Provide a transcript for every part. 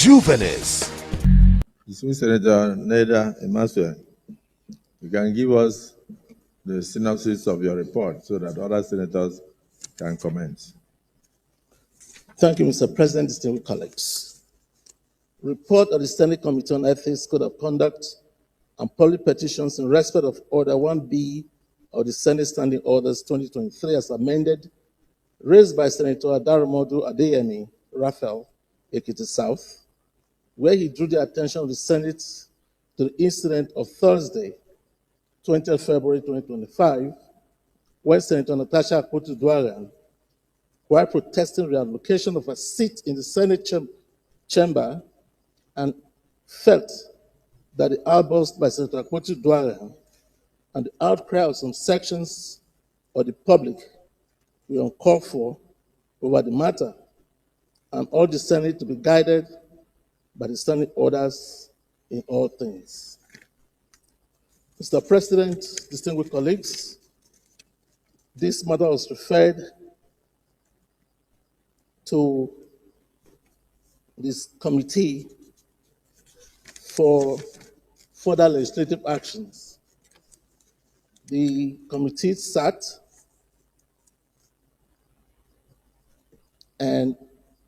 Juvenis. Senator Imasuen, you can give us the synopsis of your report so that other senators can comment. Thank you, Mr. President, distinguished colleagues. Report of the Standing Committee on Ethics, Code of Conduct, and Public Petitions in respect of Order 1B of the Senate Standing Orders 2023 as amended, raised by Senator Adaramodu Adeyemi Raphael, Ekiti South, where he drew the attention of the Senate to the incident of Thursday, 20th February 2025, when Senator Natasha Akpabio, while protesting reallocation of a seat in the Senate chamber, and felt that the outburst by Senator Akpabio and the outcry of some sections of the public were uncalled for over the matter, and urged the Senate to be guided by the standing orders in all things. Mr. President, distinguished colleagues, this matter was referred to this committee for further legislative actions. The committee sat and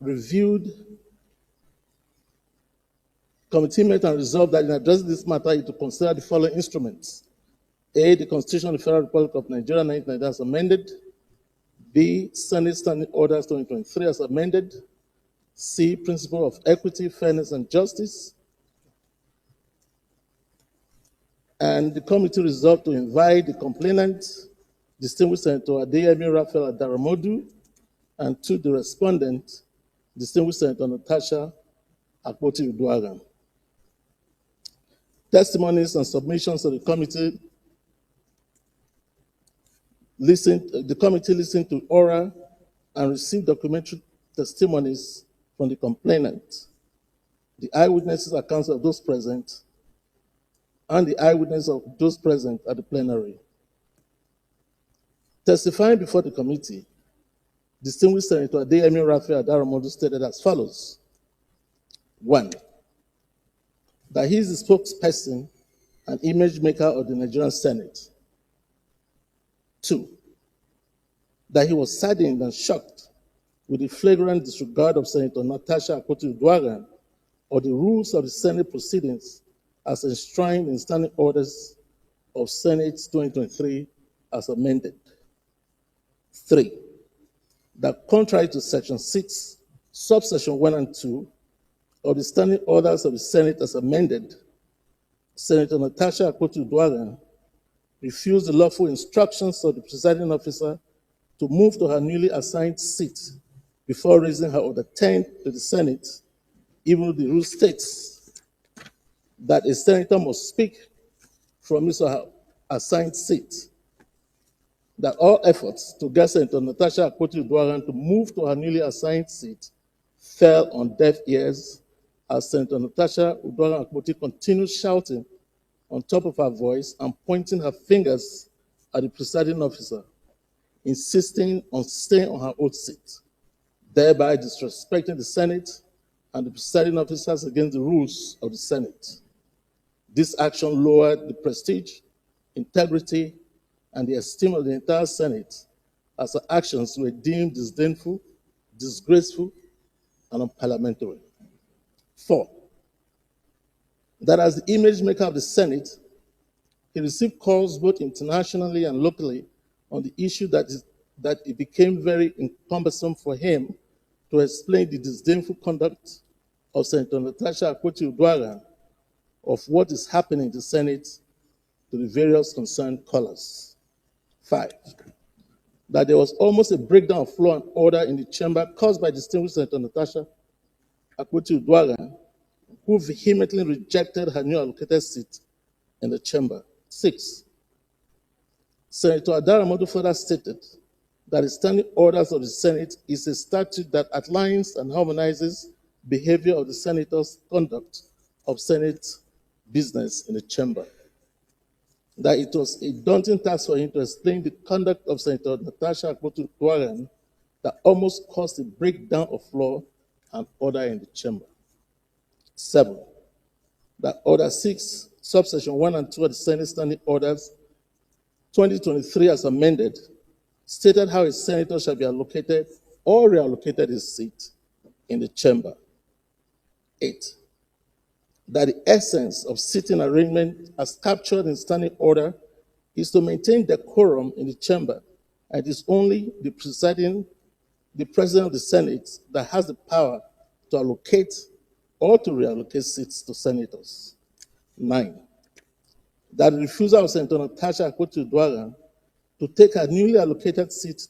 reviewed. Committee met and resolved that in addressing this matter, it to consider the following instruments: A, the Constitution of the Federal Republic of Nigeria 1990 as amended; B, Senate Standing Orders 2023 as amended; C, principle of equity, fairness, and justice. And the committee resolved to invite the complainant, distinguished Senator Adeyemi Raphael Adaramodu, and to the respondent, distinguished Senator Natasha Akpabio. Testimonies and submissions of the committee listened to oral and received documentary testimonies from the complainant, the eyewitnesses' accounts of those present, and the eyewitness of those present at the plenary. Testifying before the committee, distinguished Senator Adeyemi Raphael Adaramodu stated as follows: 1, that he is the spokesperson and image maker of the Nigerian Senate. 2, that he was saddened and shocked with the flagrant disregard of Senator Natasha Akpabio of the rules of the Senate proceedings as enshrined in Standing Orders of Senate 2023 as amended. 3, that contrary to Section 6, subsection 1 and 2 of the Standing Orders of the Senate as amended, Senator Natasha Akpabio refused the lawful instructions of the presiding officer to move to her newly assigned seat before raising her order 10 to the Senate, even though the rule states that a senator must speak from his or her assigned seat. That all efforts to get Senator Natasha Akpabio to move to her newly assigned seat fell on deaf ears, as Senator Natasha Akpabio continued shouting on top of her voice and pointing her fingers at the presiding officer, insisting on staying on her oath seat, thereby disrespecting the Senate and the presiding officers against the rules of the Senate. This action lowered the prestige, integrity, and the esteem of the entire Senate, as her actions were deemed disdainful, disgraceful, and unparliamentary. 4, that as the image maker of the Senate, he received calls both internationally and locally on the issue that it became very cumbersome for him to explain the disdainful conduct of Senator Natasha Akpabio of what is happening in the Senate to the various concerned callers. 5, that there was almost a breakdown of law and order in the chamber caused by distinguished Senator Natasha Akpabio, who vehemently rejected her new allocated seat in the chamber. 6, Senator Adaramodu further stated that the Standing Orders of the Senate is a statute that outlines and harmonizes behavior of the senators' conduct of Senate business in the chamber. That it was a daunting task for him to explain the conduct of Senator Natasha Akpabio that almost caused a breakdown of law and order in the chamber. 7. That Order 6, subsection 1 and 2 of the Senate Standing Orders 2023 as amended, stated how a senator shall be allocated or reallocated his seat in the chamber. 8. That the essence of sitting arrangement as captured in standing order is to maintain decorum in the chamber, and it is only the president of the Senate that has the power to allocate or to reallocate seats to senators. 9. That the refusal of Senator Natasha to take her newly allocated seat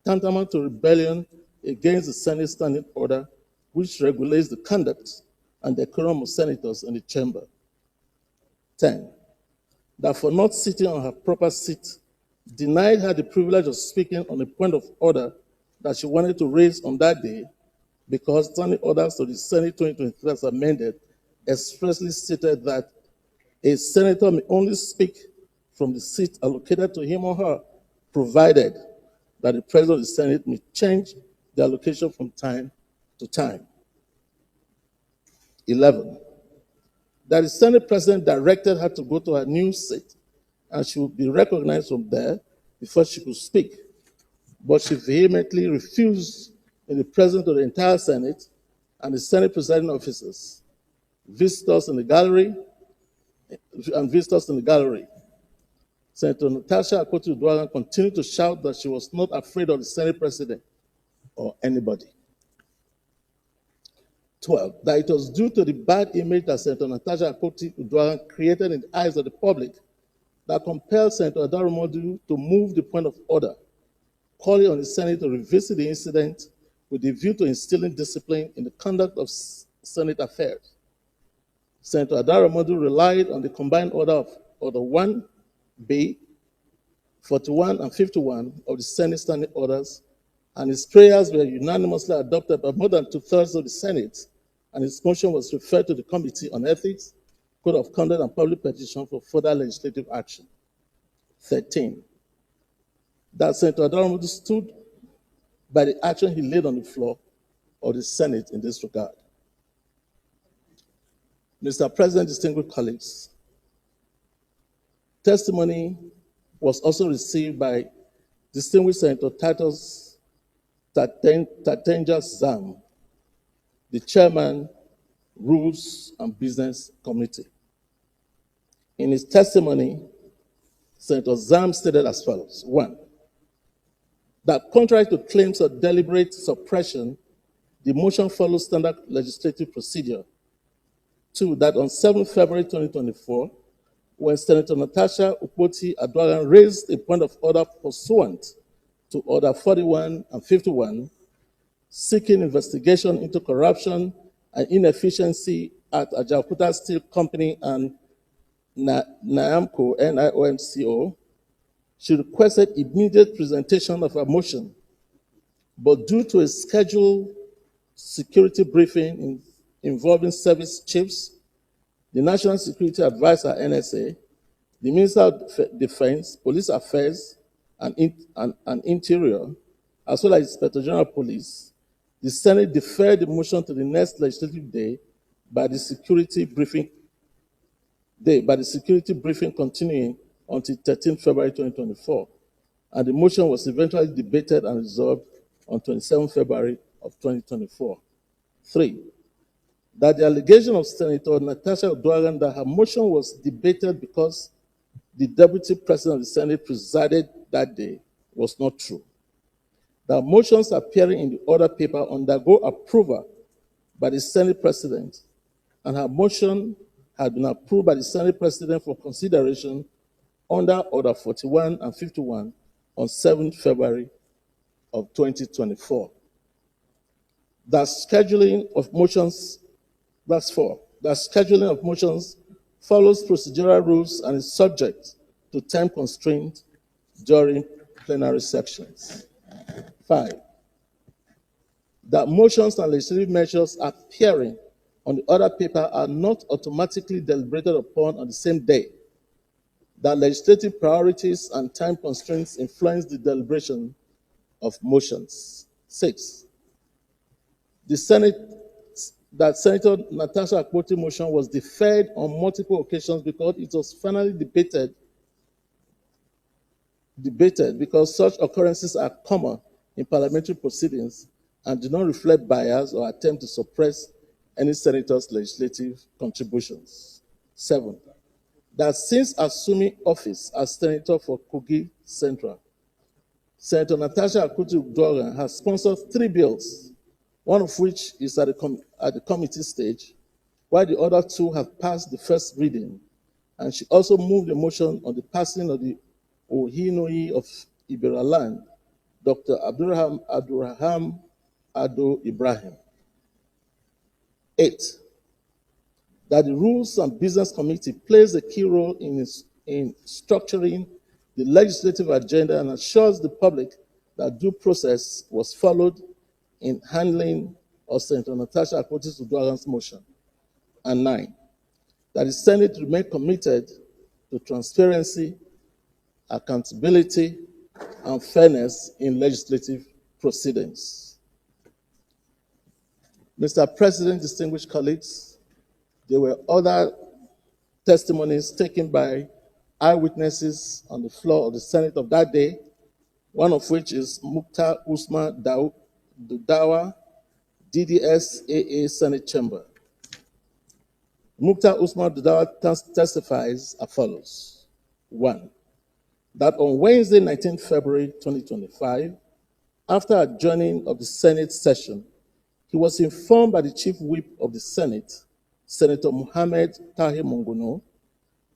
tantamount to rebellion against the Senate standing order, which regulates the conduct and decorum of senators in the chamber. 10. That for not sitting on her proper seat, denied her the privilege of speaking on a point of order that she wanted to raise on that day, because standing orders to the Senate 2023 as amended expressly stated that a senator may only speak from the seat allocated to him or her, provided that the president of the Senate may change the allocation from time to time. 11. That the Senate president directed her to go to her new seat and she would be recognized from there before she could speak. But she vehemently refused in the presence of the entire Senate and the Senate presiding officers, visitors in the gallery. Senator Natasha Akpabio continued to shout that she was not afraid of the Senate president or anybody. 12. That it was due to the bad image that Senator Natasha Akpabio created in the eyes of the public that compelled Senator Adaromodu to move the point of order, calling on the Senate to revisit the incident with the view to instilling discipline in the conduct of Senate affairs. Senator Adaromodu relied on the combined order of Order 1B, 41 and 51 of the Senate Standing Orders, and his prayers were unanimously adopted by more than 2/3 of the Senate, and his motion was referred to the Committee on Ethics, Code of Conduct, and Public Petition for further legislative action. 13. That Senator Adaromodu stood by the action he laid on the floor of the Senate in this regard. Mr. President, distinguished colleagues, testimony was also received by distinguished Senator Titus Tatenja Zam, the chairman, Rules and Business Committee. In his testimony, Senator Zam stated as follows. 1. That contrary to claims of deliberate suppression, the motion follows standard legislative procedure. 2. That on 7 February 2024, when Senator Natasha Akpabio raised a point of order pursuant to Order 41 and 51, seeking investigation into corruption and inefficiency at Ajaokuta Steel Company and NIAMCO, NIOMCO, she requested immediate presentation of her motion, but due to a scheduled security briefing involving service chiefs, the National Security Advisor, NSA, the Minister of Defense, Police Affairs, and Interior, as well as Inspector General of Police, the Senate deferred the motion to the next legislative day by the security briefing continuing until 13 February 2024. And the motion was eventually debated and resolved on 27 February of 2024. 3. That the allegation of Senator Natasha Akpabio that her motion was debated because the Deputy President of the Senate presided that day was not true. That motions appearing in the order paper undergo approval by the Senate President, and her motion had been approved by the Senate President for consideration under Order 41 and 51 on 7 February of 2024. That scheduling of motions, that's 4. That scheduling of motions follows procedural rules and is subject to time constraint during plenary sections. 5. That motions and legislative measures appearing on the order paper are not automatically deliberated upon on the same day. That legislative priorities and time constraints influence the deliberation of motions. 6. The that Senator Natasha Akpoti's motion was deferred on multiple occasions because it was finally debated because such occurrences are common in parliamentary proceedings and do not reflect bias or attempt to suppress any senator's legislative contributions. 7, that since assuming office as senator for Kogi Central, Senator Natasha Akpotiuduaghan has sponsored 3 bills, one of which is at the committee stage, while the other 2 have passed the first reading, and she also moved a motion on the passing of the Ohinoi of Iberaland, Dr. Abdurraham Ado Ibrahim. 8, that the Rules and Business Committee plays a key role in structuring the legislative agenda and assures the public that due process was followed in handling of Senator Natasha Akpotiuduaghan's motion. And 9, that the Senate remain committed to transparency, accountability, and fairness in legislative proceedings. Mr. President, distinguished colleagues, there were other testimonies taken by eyewitnesses on the floor of the Senate of that day, one of which is Mukhtar Usman Dudawa, DDS AA Senate Chamber. Mukhtar Usman Dudawa testifies as follows. 1, that on Wednesday, 19 February 2025, after adjourning of the Senate session, he was informed by the Chief Whip of the Senate, Senator Mohammed Tahir Mongono,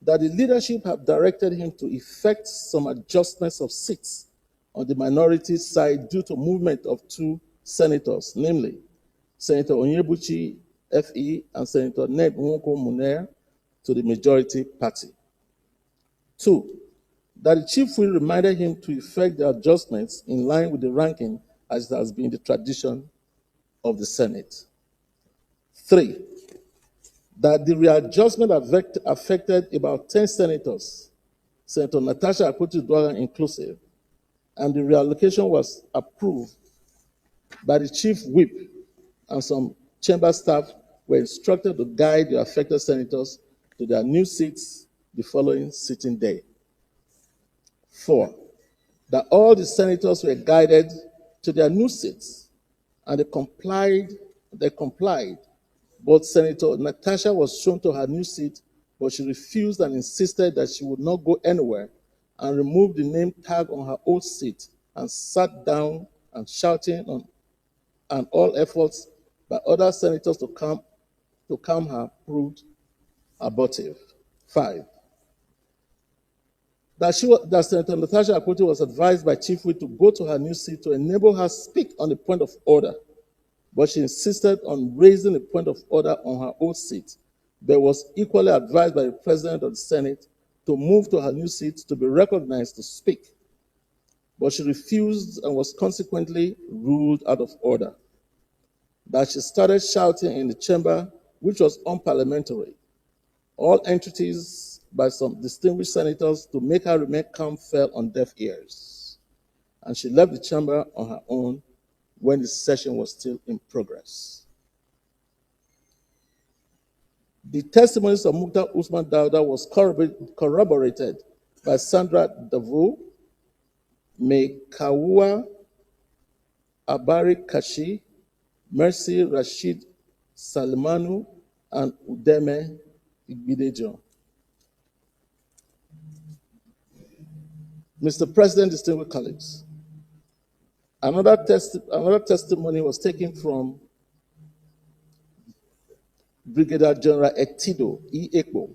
that the leadership have directed him to effect some adjustments of seats on the minority side due to movement of 2 senators, namely Senator Onyebuchi FE and Senator Ned Nwoko Muner to the majority party. 2, that the Chief Whip reminded him to effect the adjustments in line with the ranking as it has been the tradition of the Senate. 3, that the readjustment affected about 10 senators, Senator Natasha Akpotiuduaghan inclusive, and the reallocation was approved by the Chief Whip, and some chamber staff were instructed to guide the affected senators to their new seats the following sitting day. 4, that all the senators were guided to their new seats, and they complied. But Senator Natasha was shown to her new seat, but she refused and insisted that she would not go anywhere, and removed the name tag on her old seat and sat down and shouting and all efforts by other senators to calm her proved abortive. 5, that Senator Natasha Akpotiuduaghan was advised by Chief Whip to go to her new seat to enable her speak on the point of order, but she insisted on raising a point of order on her old seat, but was equally advised by the President of the Senate to move to her new seat to be recognized to speak, but she refused and was consequently ruled out of order. That she started shouting in the chamber, which was unparliamentary. All entreaties by some distinguished senators to make her remain calm fell on deaf ears, and she left the chamber on her own when the session was still in progress. The testimonies of Mukhtar Usman Dauda was corroborated by Sandra Davo, Mekawua Abari Kashi, Mercy Rashid Salmanu, and Udeme Igbidejo. Mr. President, distinguished colleagues, another testimony was taken from Brigadier General Etido E. Ekpo,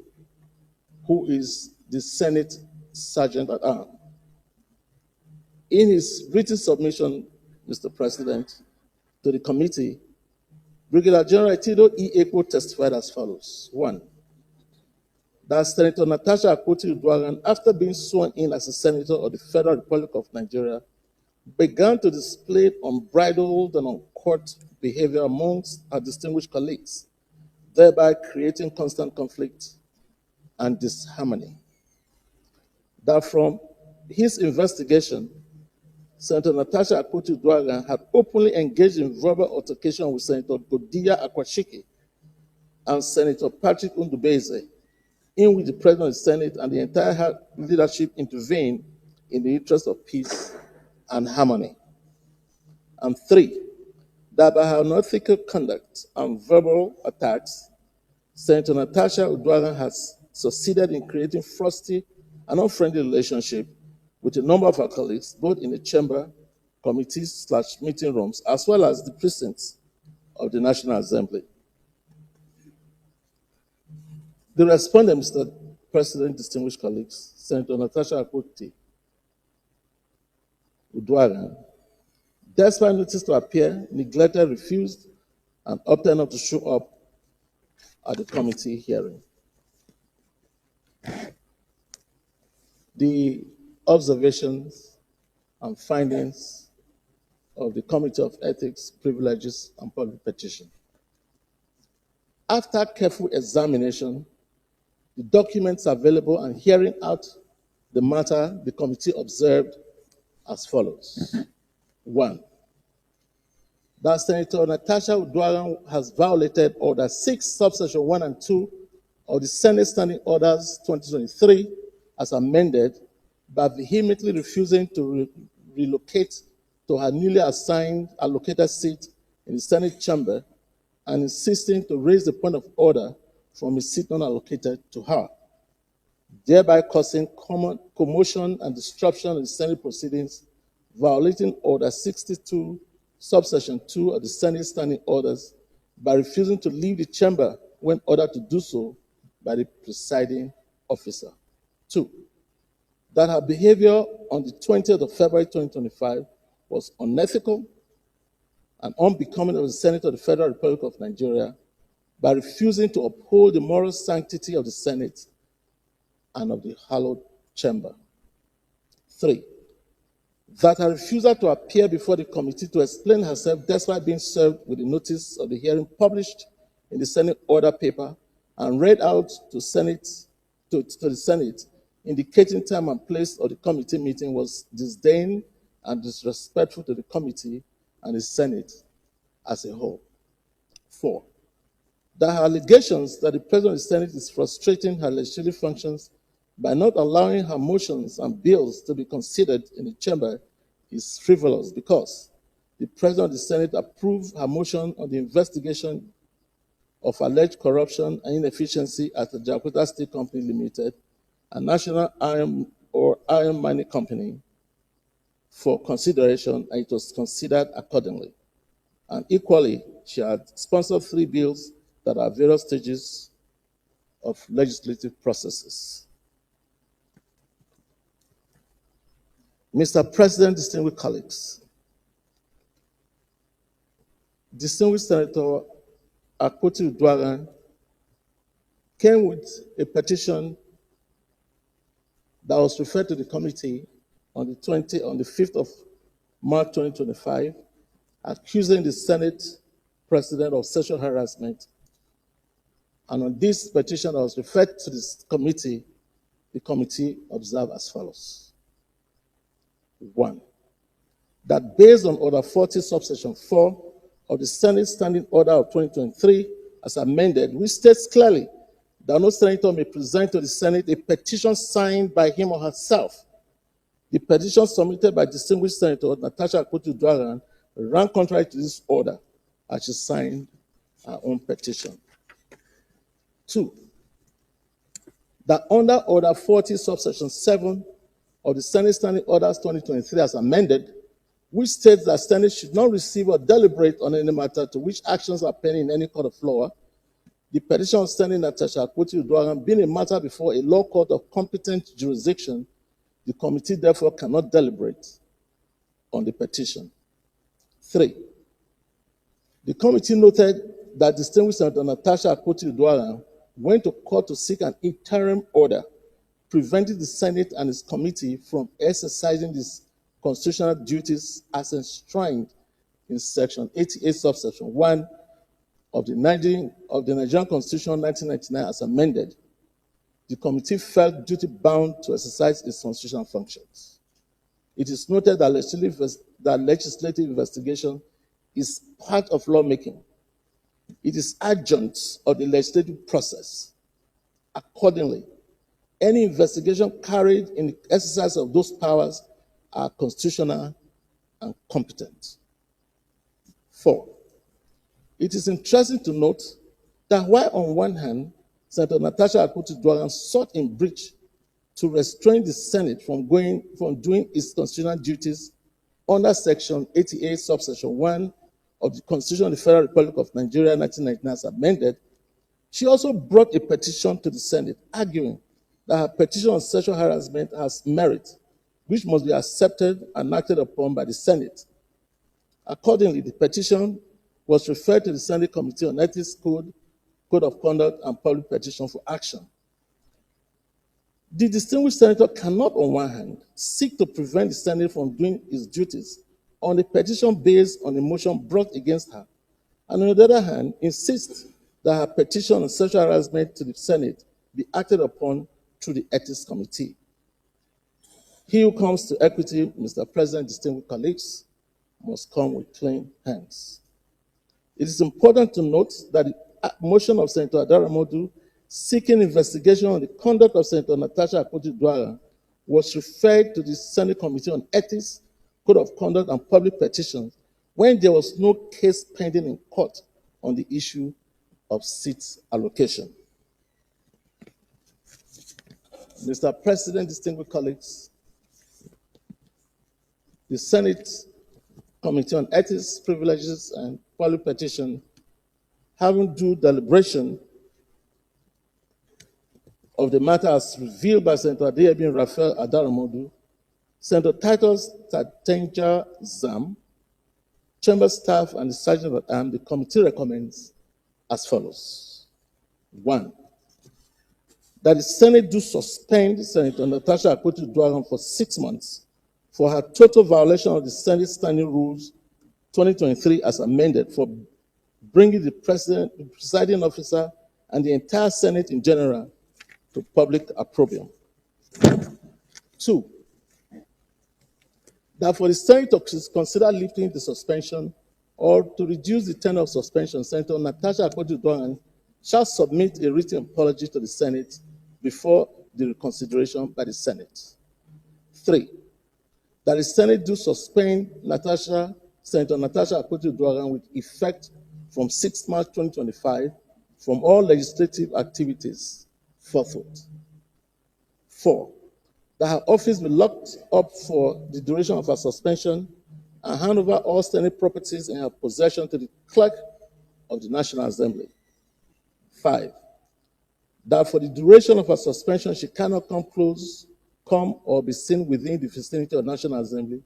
who is the Senate Sergeant at Arms. In his written submission, Mr. President, to the committee, Brigadier General Etido E. Ekpo testified as follows. 1, that Senator Natasha Akpotiuduaghan, after being sworn in as a senator of the Federal Republic of Nigeria, began to display unbridled and uncourt behavior amongst her distinguished colleagues, thereby creating constant conflict and disharmony. That from his investigation, Senator Natasha Akpotiuduaghan had openly engaged in verbal altercation with Senator Godiya Akwashiki and Senator Patrick Ndubeze, in which the President of the Senate and the entire leadership intervened in the interest of peace and harmony. And 3, that by her unethical conduct and verbal attacks, Senator Natasha Udwagan has succeeded in creating frosty and unfriendly relationship with a number of her colleagues, both in the chamber, committees/meeting rooms, as well as the precincts of the National Assembly. The respondent, Mr. President, distinguished colleagues, Senator Natasha Udwagan, despite notice to appear, neglected, refused, and opted not to show up at the committee hearing. The observations and findings of the Committee of Ethics, Privileges, and Public Petition. After careful examination, the documents available and hearing out the matter, the committee observed as follows. 1, that Senator Natasha Udwagan has violated Order 6, subsection 1 and 2 of the Senate Standing Orders 2023 as amended by vehemently refusing to relocate to her newly assigned allocated seat in the Senate chamber and insisting to raise the point of order from a seat not allocated to her, thereby causing commotion and disruption in the Senate proceedings, violating Order 62, subsection 2 of the Senate Standing Orders by refusing to leave the chamber when ordered to do so by the presiding officer. 2, that her behavior on the 20th of February 2025 was unethical and unbecoming of the Senate of the Federal Republic of Nigeria by refusing to uphold the moral sanctity of the Senate and of the hallowed chamber. 3, that her refusal to appear before the committee to explain herself despite being served with the notice of the hearing published in the Senate order paper and read out to the Senate, indicating time and place of the committee meeting was disdain and disrespectful to the committee and the Senate as a whole. 4, that her allegations that the President of the Senate is frustrating her legislative functions by not allowing her motions and bills to be considered in the chamber is frivolous because the President of the Senate approved her motion on the investigation of alleged corruption and inefficiency at the Jakarta Steel Company Limited, a national iron mining company, for consideration, and it was considered accordingly. And equally, she had sponsored 3 bills that are various stages of legislative processes. Mr. President, distinguished colleagues, distinguished Senator Akpabio Udwagan came with a petition that was referred to the committee on the 5th of March 2025, accusing the Senate President of sexual harassment. And on this petition that was referred to this committee, the committee observed as follows. 1, that based on Order 40, subsection 4 of the Senate Standing Order of 2023, as amended, which states clearly that no senator may present to the Senate a petition signed by him or herself. The petition submitted by distinguished Senator Natasha Udwagan ran contrary to this order as she signed her own petition. 2, that under Order 40, subsection 7 of the Senate Standing Orders 2023 as amended, which states that Senate should not receive or deliberate on any matter to which actions are pending in any court of law, the petition of Senator Natasha Udwagan being a matter before a law court of competent jurisdiction, the committee therefore cannot deliberate on the petition. 3, the committee noted that distinguished Senator Natasha Udwagan went to court to seek an interim order preventing the Senate and its committee from exercising these constitutional duties as enshrined in Section 88, subsection 1 of the Nigerian Constitution 1999 as amended. The committee felt duty-bound to exercise its constitutional functions. It is noted that legislative investigation is part of lawmaking It is adjunct of the legislative process. Accordingly, any investigation carried in the exercise of those powers are constitutional and competent. 4, it is interesting to note that while on one hand, Senator Natasha Akpabio sought in breach to restrain the Senate from doing its constitutional duties under Section 88, subsection 1 of the Constitution of the Federal Republic of Nigeria, 1999, as amended, she also brought a petition to the Senate arguing that her petition on sexual harassment has merit, which must be accepted and acted upon by the Senate. Accordingly, the petition was referred to the Senate Committee on Ethics, Code of Conduct, and Public Petition for action. The distinguished senator cannot, on one hand, seek to prevent the Senate from doing its duties on a petition based on a motion brought against her, and on the other hand, insist that her petition on sexual harassment to the Senate be acted upon through the Ethics Committee. He who comes to equity, Mr. President, distinguished colleagues, must come with clean hands. It is important to note that the motion of Senator Adaramodu seeking investigation on the conduct of Senator Natasha Akpabio was referred to the Senate Committee on Ethics, Code of Conduct, and Public Petitions when there was no case pending in court on the issue of seat allocation. Mr. President, distinguished colleagues, the Senate Committee on Ethics, Privileges, and Public Petition, having due deliberation of the matter as revealed by Senator Adeyemi Raphael Adaramodu, Senator Titus Tatenja Zam, Chamber staff, and the Sergeant at Arms, the committee recommends as follows. 1, that the Senate do suspend Senator Natasha Akpabio for 6 months for her total violation of the Senate Standing Rules 2023 as amended for bringing the presiding officer and the entire Senate in general to public opprobrium. 2, that for the Senate to consider lifting the suspension or to reduce the tenure of suspension, Senator Natasha Akpabio shall submit a written apology to the Senate before the reconsideration by the Senate. 3, that the Senate do suspend Senator Natasha Akpabio with effect from 6 March 2025 from all legislative activities forthwith. 4, that her office be locked up for the duration of her suspension and hand over all Senate properties in her possession to the clerk of the National Assembly. 5, that for the duration of her suspension, she cannot come or be seen within the vicinity of the National Assembly,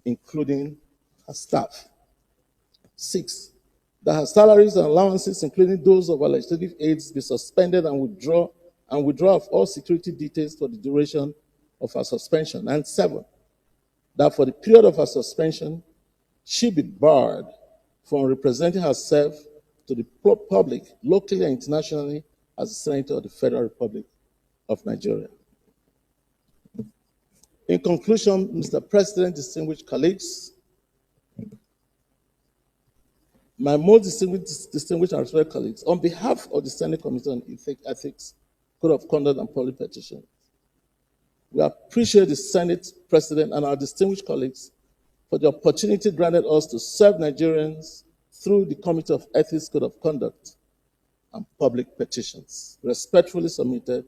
including her staff. 6, that her salaries and allowances, including those of her legislative aides, be suspended and withdraw of all security details for the duration of her suspension. And 7, that for the period of her suspension, she be barred from representing herself to the public, locally and internationally, as a Senator of the Federal Republic of Nigeria. In conclusion, Mr. President, distinguished colleagues, my most distinguished and respected colleagues, on behalf of the Senate Committee on Ethics, Code of Conduct, and Public Petition, we appreciate the Senate President and our distinguished colleagues for the opportunity granted us to serve Nigerians through the Committee of Ethics, Code of Conduct, and Public Petitions, respectfully submitted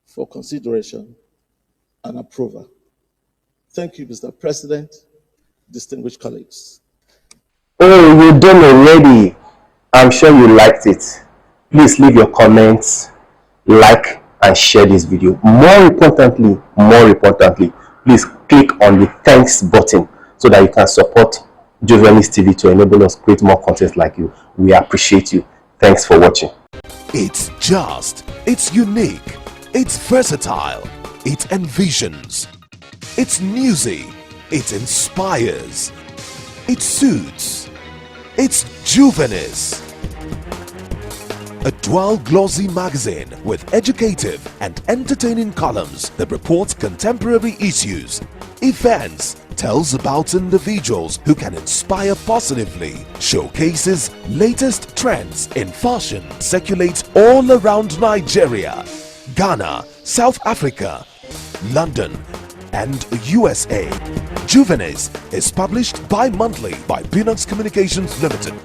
for consideration and approval. Thank you, Mr. President, distinguished colleagues. Oh, you're done already. I'm sure you liked it. Please leave your comments, like, and share this video. More importantly, please click on the thanks button so that you can support Journalist TV to enable us create more content like you. We appreciate you. Thanks for watching. It's just, it's unique, it's versatile, it envisions, it's newsy, it inspires, it suits, it's juvenile. A dual glossy magazine with educative and entertaining columns that report contemporary issues, events, tells about individuals who can inspire positively, showcases latest trends in fashion, circulates all around Nigeria, Ghana, South Africa, London, and USA. Juvenis is published bi-monthly by Peanuts Communications Limited.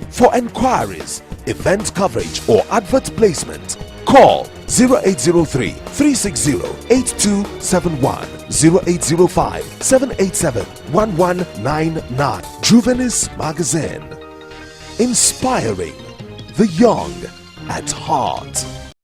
For enquiries, event coverage or advert placement, call 0803 360 8271, 0805 787 1199. Juvenis Magazine, inspiring the young at heart.